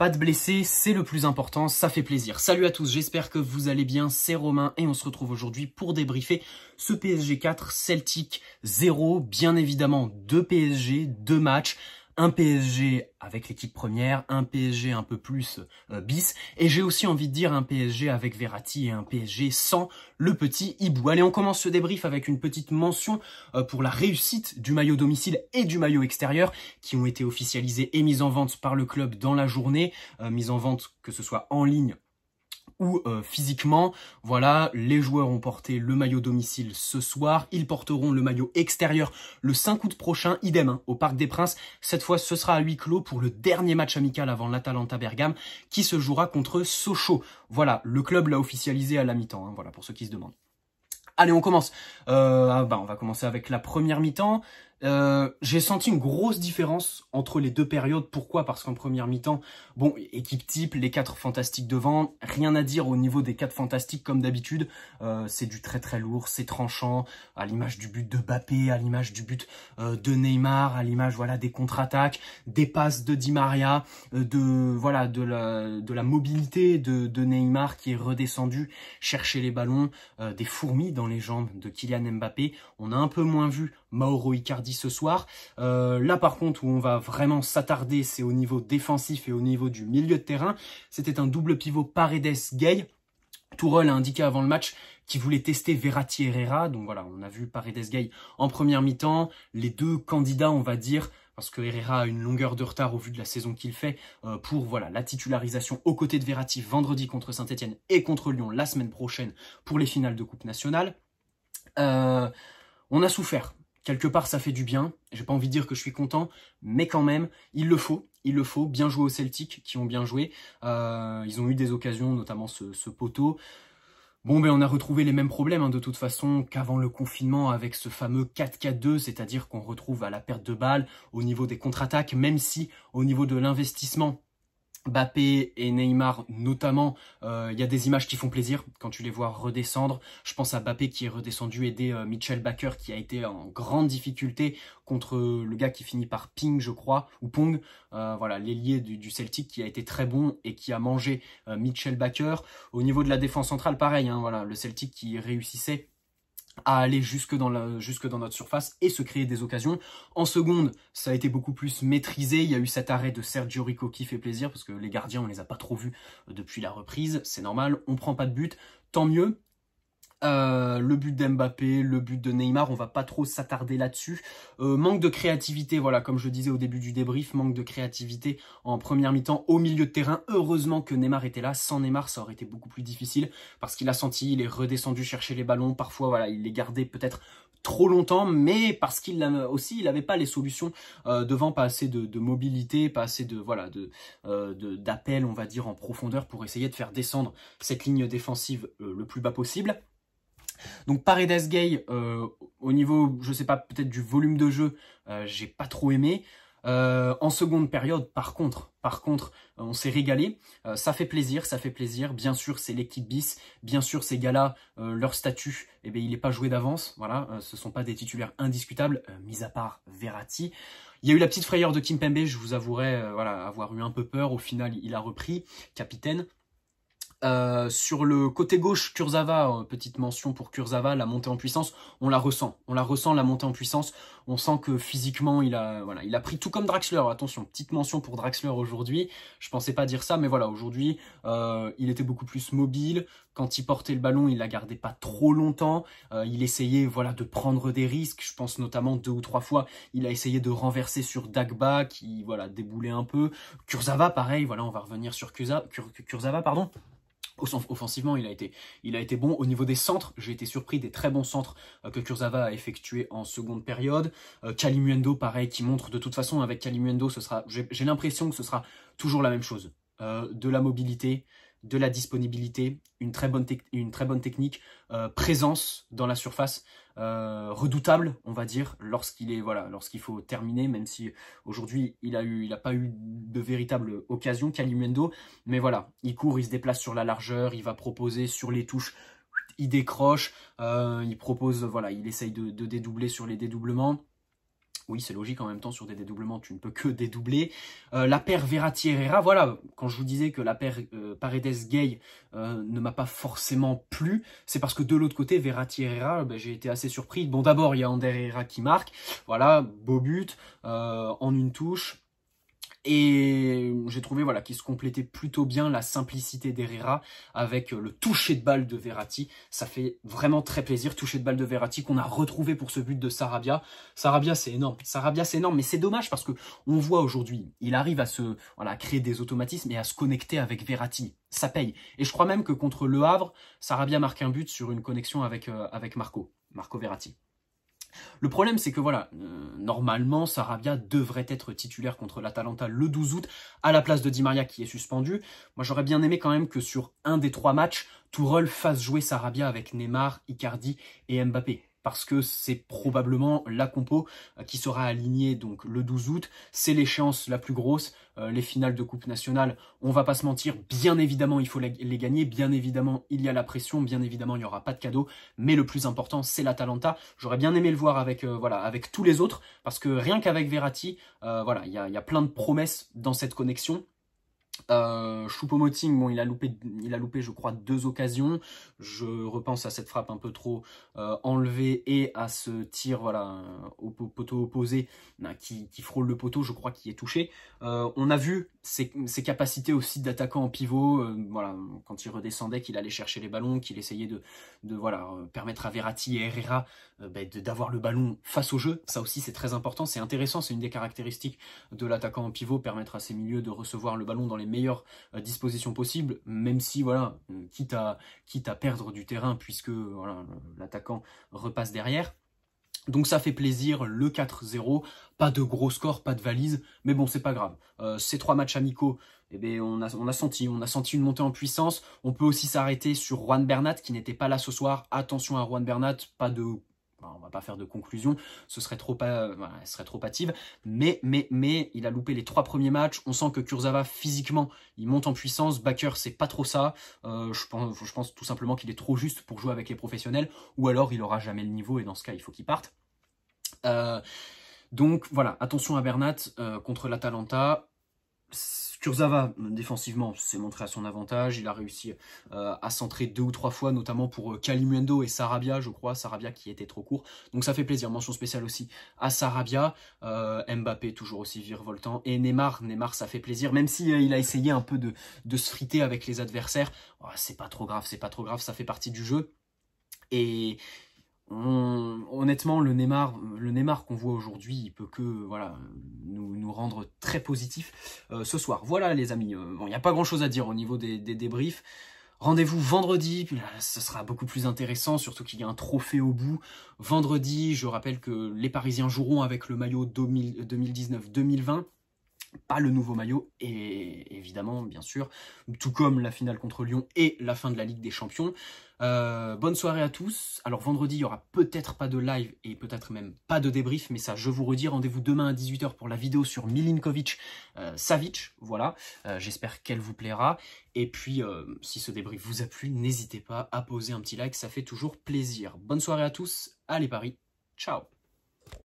Pas de blessés, c'est le plus important, ça fait plaisir. Salut à tous, j'espère que vous allez bien, c'est Romain et on se retrouve aujourd'hui pour débriefer ce PSG 4, Celtic 0, bien évidemment 2 PSG, 2 matchs. Un PSG avec l'équipe première, un PSG un peu plus bis, et j'ai aussi envie de dire un PSG avec Verratti et un PSG sans le petit hibou. Allez, on commence ce débrief avec une petite mention pour la réussite du maillot domicile et du maillot extérieur qui ont été officialisés et mis en vente par le club dans la journée, mis en vente que ce soit en ligne ou physiquement. Voilà, les joueurs ont porté le maillot domicile ce soir, ils porteront le maillot extérieur le 5 août prochain, idem au Parc des Princes. Cette fois, ce sera à huis clos pour le dernier match amical avant l'Atalanta Bergame qui se jouera contre Sochaux. Voilà, le club l'a officialisé à la mi-temps, hein, voilà, pour ceux qui se demandent. Allez, on commence. On va commencer avec la première mi-temps. J'ai senti une grosse différence entre les deux périodes. Pourquoi? Parce qu'en première mi-temps, bon, équipe type, les 4 fantastiques devant, rien à dire au niveau des 4 fantastiques comme d'habitude. C'est du très très lourd, c'est tranchant, à l'image du but de Mbappé, à l'image du but de Neymar, à l'image voilà des contre-attaques, des passes de Di Maria, de la mobilité de Neymar qui est redescendu chercher les ballons, des fourmis dans les jambes de Kylian Mbappé. On a un peu moins vu Mauro Icardi ce soir. Là par contre où on va vraiment s'attarder, c'est au niveau défensif et au niveau du milieu de terrain. C'était un double pivot Paredes-Gueye. Tourelle a indiqué avant le match qu'il voulait tester Verratti et Herrera. Donc voilà, on a vu Paredes-Gueye en première mi-temps. Les deux candidats, on va dire, parce que Herrera a une longueur de retard au vu de la saison qu'il fait, pour voilà la titularisation aux côtés de Verratti vendredi contre Saint-Etienne et contre Lyon la semaine prochaine pour les finales de Coupe nationale. On a souffert. Quelque part, ça fait du bien. J'ai pas envie de dire que je suis content, mais quand même, il le faut. Il le faut. Bien joué aux Celtics, qui ont bien joué. Ils ont eu des occasions, notamment ce poteau. Bon, ben on a retrouvé les mêmes problèmes, hein, de toute façon, qu'avant le confinement avec ce fameux 4-4-2, c'est-à-dire qu'on retrouve à la perte de balle, au niveau des contre-attaques, même si au niveau de l'investissement, Mbappé et Neymar notamment, il y a des images qui font plaisir quand tu les vois redescendre. Je pense à Mbappé qui est redescendu aider Mitchell Baker qui a été en grande difficulté contre le gars qui finit par Ping, je crois, ou Pong. Voilà, l'ailier du Celtic qui a été très bon et qui a mangé Mitchell Baker. Au niveau de la défense centrale, pareil, hein, voilà, le Celtic qui réussissait à aller jusque dans notre surface et se créer des occasions. En seconde, ça a été beaucoup plus maîtrisé. Il y a eu cet arrêt de Sergio Rico qui fait plaisir parce que les gardiens, on les a pas trop vus depuis la reprise. C'est normal, on prend pas de but, tant mieux. Le but d'Mbappé, le but de Neymar, on va pas trop s'attarder là-dessus. Manque de créativité, voilà, comme je disais au début du débrief, manque de créativité en première mi-temps au milieu de terrain. Heureusement que Neymar était là. Sans Neymar, ça aurait été beaucoup plus difficile parce qu'il a senti, il est redescendu chercher les ballons. Parfois, voilà, il les gardait peut-être trop longtemps, mais parce qu'il aussi, il n'avait pas les solutions devant, pas assez de mobilité, pas assez d'appel, on va dire, en profondeur pour essayer de faire descendre cette ligne défensive le plus bas possible. Donc Paredes-Gueye, au niveau, je sais pas, peut-être du volume de jeu, j'ai pas trop aimé. En seconde période, par contre, on s'est régalé. Ça fait plaisir, ça fait plaisir. Bien sûr, c'est l'équipe bis. Bien sûr, ces gars-là, leur statut, eh bien, il n'est pas joué d'avance. Voilà, ce sont pas des titulaires indiscutables, mis à part Verratti. Il y a eu la petite frayeur de Kimpembe, je vous avouerai, voilà, avoir eu un peu peur. Au final, il a repris, capitaine. Sur le côté gauche, Kurzawa, petite mention pour Kurzawa, la montée en puissance, on la ressent la montée en puissance, on sent que physiquement il a pris tout comme Draxler, attention, petite mention pour Draxler aujourd'hui, je pensais pas dire ça, mais voilà, aujourd'hui il était beaucoup plus mobile, quand il portait le ballon, il la gardait pas trop longtemps, il essayait voilà de prendre des risques, je pense notamment 2 ou 3 fois, il a essayé de renverser sur Dagba qui voilà déboulait un peu, Kurzawa pareil, voilà, on va revenir sur Kurzawa, pardon. Offensivement, il a été bon. Au niveau des centres, j'ai été surpris des très bons centres que Kurzawa a effectués en seconde période. Kalimuendo, pareil, qui montre de toute façon avec Kalimuendo, j'ai l'impression que ce sera toujours la même chose. De la mobilité, de la disponibilité, une très bonne technique, présence dans la surface, redoutable, on va dire, lorsqu'il faut terminer, même si aujourd'hui il a pas eu de véritable occasion, Kalimuendo, mais voilà, il court, il se déplace sur la largeur, il va proposer sur les touches, il décroche, il propose, voilà, il essaye de dédoubler sur les dédoublements. Oui, c'est logique, en même temps, sur des dédoublements, tu ne peux que dédoubler. La paire Verratti-Herrera, voilà, quand je vous disais que la paire Paredes-Gay ne m'a pas forcément plu, c'est parce que de l'autre côté, Verratti-Herrera, ben, j'ai été assez surpris. Bon, d'abord, il y a Ander Herrera qui marque, voilà, beau but, en une touche. Et j'ai trouvé voilà qu'il se complétait plutôt bien la simplicité d'Herrera avec le toucher de balle de Verratti. Ça fait vraiment très plaisir, toucher de balle de Verratti qu'on a retrouvé pour ce but de Sarabia. Sarabia c'est énorme, Sarabia c'est énorme, mais c'est dommage parce que on voit aujourd'hui, il arrive à se voilà créer des automatismes et à se connecter avec Verratti. Ça paye. Et je crois même que contre Le Havre, Sarabia marque un but sur une connexion avec Marco Verratti. Le problème, c'est que voilà, normalement, Sarabia devrait être titulaire contre l'Atalanta le 12 août, à la place de Di Maria qui est suspendu. Moi, j'aurais bien aimé quand même que sur un des 3 matchs, Tourelle fasse jouer Sarabia avec Neymar, Icardi et Mbappé. Parce que c'est probablement la compo qui sera alignée donc le 12 août. C'est l'échéance la plus grosse, les finales de Coupe nationale. On va pas se mentir, bien évidemment il faut les gagner, bien évidemment il y a la pression, bien évidemment il n'y aura pas de cadeau. Mais le plus important c'est l'Atalanta. J'aurais bien aimé le voir avec, voilà, avec tous les autres, parce que rien qu'avec Verratti, voilà, il y a plein de promesses dans cette connexion. Choupo-Moting, bon, il a loupé, je crois, 2 occasions. Je repense à cette frappe un peu trop enlevée et à ce tir, voilà, au poteau opposé qui frôle le poteau, je crois, qui est touché. On a vu ses capacités aussi d'attaquant en pivot, voilà, quand il redescendait, qu'il allait chercher les ballons, qu'il essayait de voilà, permettre à Verratti et Herrera d'avoir le ballon face au jeu. Ça aussi, c'est très important, c'est intéressant, c'est une des caractéristiques de l'attaquant en pivot, permettre à ses milieux de recevoir le ballon dans les meilleures dispositions possibles, même si, voilà, quitte à perdre du terrain, puisque voilà, l'attaquant repasse derrière. Donc ça fait plaisir, le 4-0, pas de gros score, pas de valise, mais bon, c'est pas grave. Ces 3 matchs amicaux, eh bien, on a senti une montée en puissance. On peut aussi s'arrêter sur Juan Bernat, qui n'était pas là ce soir. Attention à Juan Bernat, pas de... on va pas faire de conclusion, ce serait trop, voilà, ce serait trop hâtive, mais il a loupé les 3 premiers matchs. On sent que Kurzawa physiquement il monte en puissance. Bakker c'est pas trop ça, je pense tout simplement qu'il est trop juste pour jouer avec les professionnels, ou alors il aura jamais le niveau et dans ce cas il faut qu'il parte. Donc voilà, attention à Bernat contre l'Atalanta. Kurzawa, défensivement, s'est montré à son avantage. Il a réussi à centrer 2 ou 3 fois, notamment pour Kalimundo et Sarabia, je crois. Sarabia qui était trop court. Donc ça fait plaisir. Mention spéciale aussi à Sarabia. Mbappé, toujours aussi virevoltant. Et Neymar, ça fait plaisir. Même si il a essayé un peu de se friter avec les adversaires. Oh, c'est pas trop grave, ça fait partie du jeu. Et... honnêtement, le Neymar qu'on voit aujourd'hui, il peut que voilà, nous rendre très positifs ce soir. Voilà les amis, bon, il n'y a pas grand chose à dire au niveau des débriefs. Rendez-vous vendredi, puis là, ce sera beaucoup plus intéressant, surtout qu'il y a un trophée au bout. Vendredi, je rappelle que les Parisiens joueront avec le maillot 2019-2020. Pas le nouveau maillot, et évidemment, bien sûr, tout comme la finale contre Lyon et la fin de la Ligue des Champions. Bonne soirée à tous. Alors vendredi, il n'y aura peut-être pas de live et peut-être même pas de débrief, mais ça, je vous redis, rendez-vous demain à 18 h pour la vidéo sur Milinkovic-Savic. Voilà, j'espère qu'elle vous plaira. Et puis, si ce débrief vous a plu, n'hésitez pas à poser un petit like, ça fait toujours plaisir. Bonne soirée à tous, allez Paris, ciao.